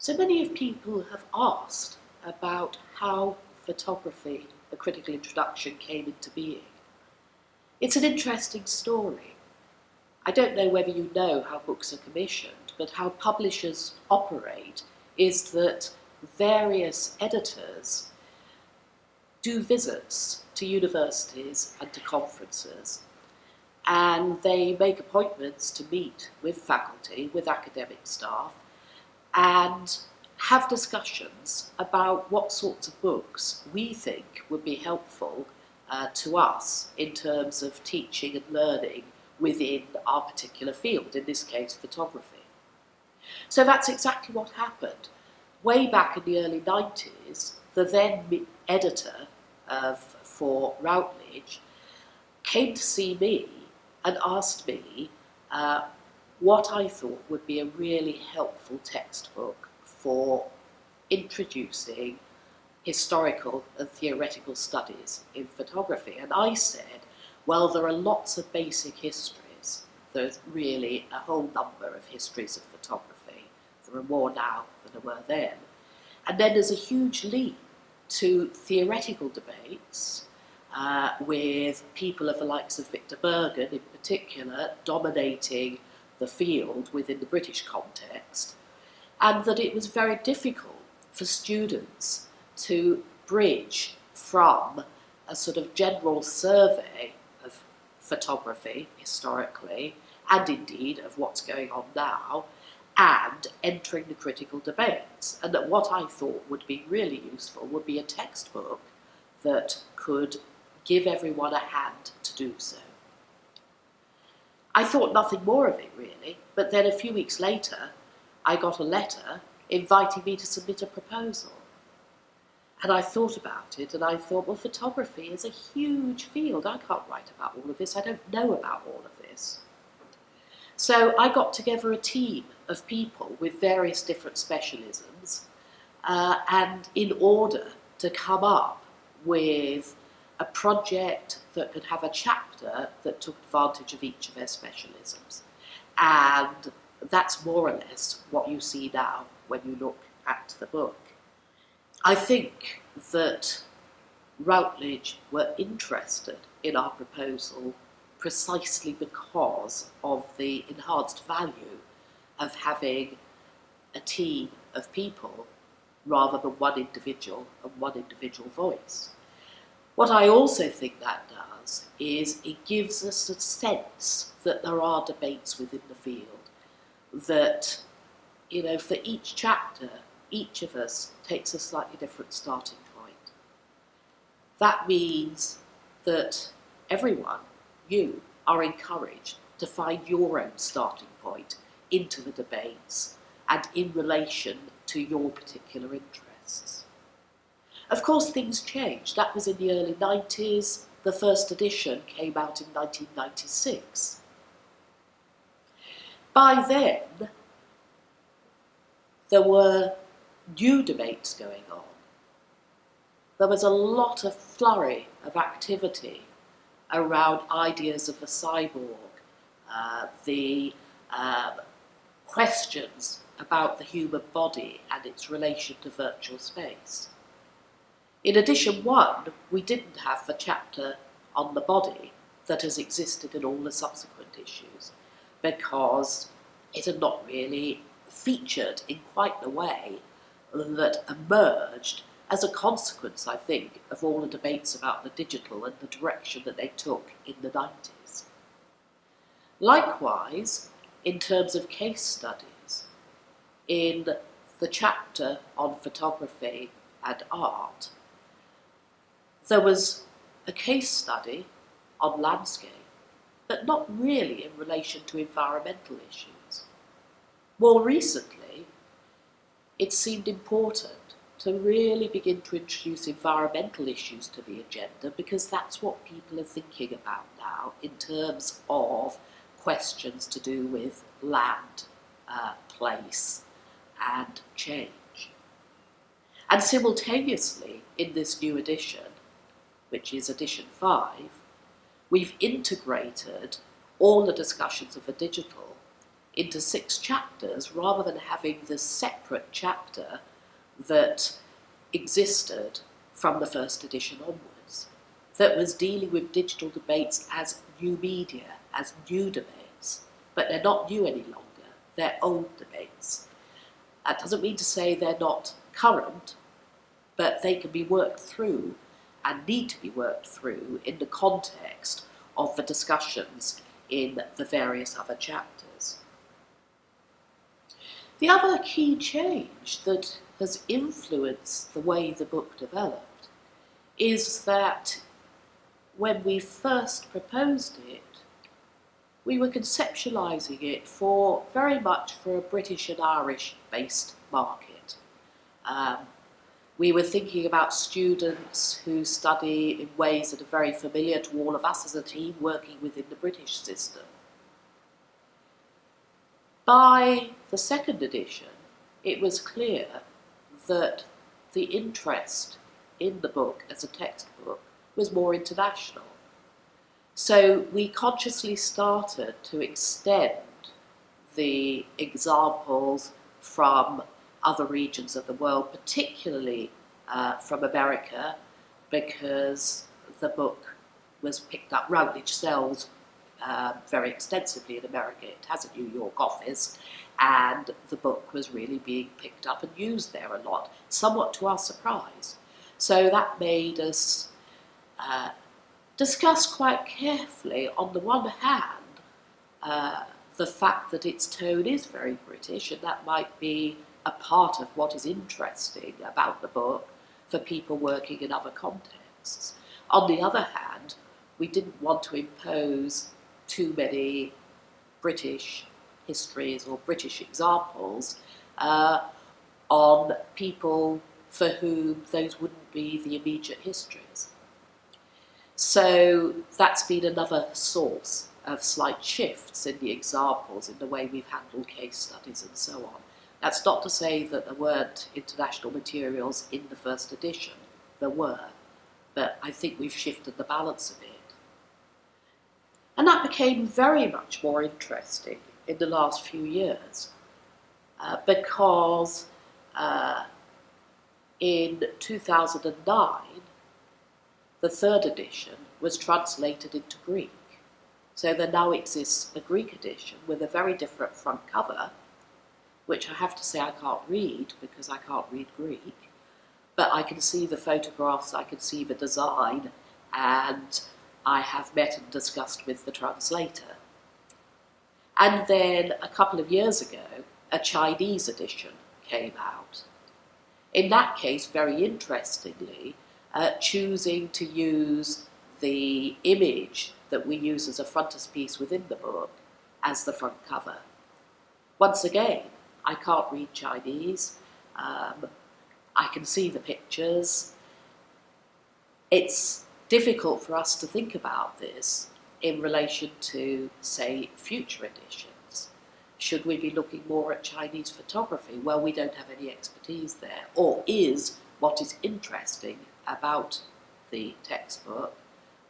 So many of people have asked about how photography, a critical introduction, came into being. It's an interesting story. I don't know whether you know how books are commissioned, but how publishers operate is that various editors do visits to universities and to conferences, and they make appointments to meet with faculty, with academic staff, and have discussions about what sorts of books we think would be helpful to us in terms of teaching and learning within our particular field, in this case photography. So that's exactly what happened. Way back in the early 90s, the then editor for Routledge came to see me and asked me what I thought would be a really helpful textbook for introducing historical and theoretical studies in photography. And I said, well, there are lots of basic histories. There's really a whole number of histories of photography. There are more now than there were then. And then there's a huge leap to theoretical debates with people of the likes of Victor Bergen in particular dominating the field within the British context, and that it was very difficult for students to bridge from a sort of general survey of photography historically, and indeed of what's going on now, and entering the critical debates. And that what I thought would be really useful would be a textbook that could give everyone a hand to do so. I thought nothing more of it really, but then a few weeks later I got a letter inviting me to submit a proposal. And I thought about it and I thought, well, photography is a huge field. I can't write about all of this. I don't know about all of this. So I got together a team of people with various different specialisms and in order to come up with a project that could have a chapter that took advantage of each of their specialisms. And that's more or less what you see now when you look at the book. I think that Routledge were interested in our proposal precisely because of the enhanced value of having a team of people rather than one individual and one individual voice. What I also think that does is it gives us a sense that there are debates within the field, that, for each chapter, each of us takes a slightly different starting point. That means that everyone, you, are encouraged to find your own starting point into the debates and in relation to your particular interests. Of course, things changed. That was in the early 90s. The first edition came out in 1996. By then, there were new debates going on. There was a lot of flurry of activity around ideas of the cyborg, the questions about the human body and its relation to virtual space. In edition 1, we didn't have the chapter on the body that has existed in all the subsequent issues because it had not really featured in quite the way that emerged as a consequence, I think, of all the debates about the digital and the direction that they took in the 90s. Likewise, in terms of case studies, in the chapter on photography and art, there was a case study on landscape, but not really in relation to environmental issues. More recently, it seemed important to really begin to introduce environmental issues to the agenda because that's what people are thinking about now in terms of questions to do with land, place, and change. And simultaneously, in this new edition, which is edition 5, we've integrated all the discussions of the digital into 6 chapters rather than having the separate chapter that existed from the first edition onwards, that was dealing with digital debates as new media, as new debates. But they're not new any longer, they're old debates. That doesn't mean to say they're not current, but they can be worked through and need to be worked through in the context of the discussions in the various other chapters. The other key change that has influenced the way the book developed is that when we first proposed it, we were conceptualising it very much for a British and Irish-based market. We were thinking about students who study in ways that are very familiar to all of us as a team working within the British system. By the second edition, it was clear that the interest in the book as a textbook was more international. So we consciously started to extend the examples from other regions of the world, particularly from America, because the book was picked up. Routledge sells very extensively in America. It has a New York office, and the book was really being picked up and used there a lot, somewhat to our surprise. So that made us discuss quite carefully, on the one hand, the fact that its tone is very British, and that might be a part of what is interesting about the book for people working in other contexts. On the other hand, we didn't want to impose too many British histories or British examples on people for whom those wouldn't be the immediate histories. So that's been another source of slight shifts in the examples, in the way we've handled case studies and so on. That's not to say that there weren't international materials in the first edition. There were, but I think we've shifted the balance a bit. And that became very much more interesting in the last few years because in 2009, the third edition was translated into Greek. So there now exists a Greek edition with a very different front cover, which I have to say I can't read because I can't read Greek, but I can see the photographs, I can see the design, and I have met and discussed with the translator. And then a couple of years ago, a Chinese edition came out. In that case, very interestingly, choosing to use the image that we use as a frontispiece within the book as the front cover. Once again, I can't read Chinese. I can see the pictures. It's difficult for us to think about this in relation to, say, future editions. Should we be looking more at Chinese photography? Well, we don't have any expertise there. Or is what is interesting about the textbook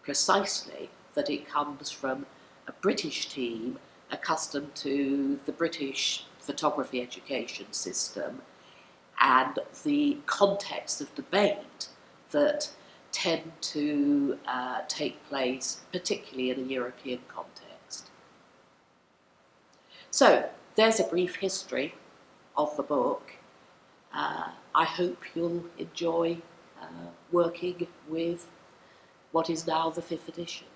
precisely that it comes from a British team accustomed to the British photography education system and the context of debate that tend to take place, particularly in a European context. So, there's a brief history of the book. I hope you'll enjoy working with what is now the 5th edition.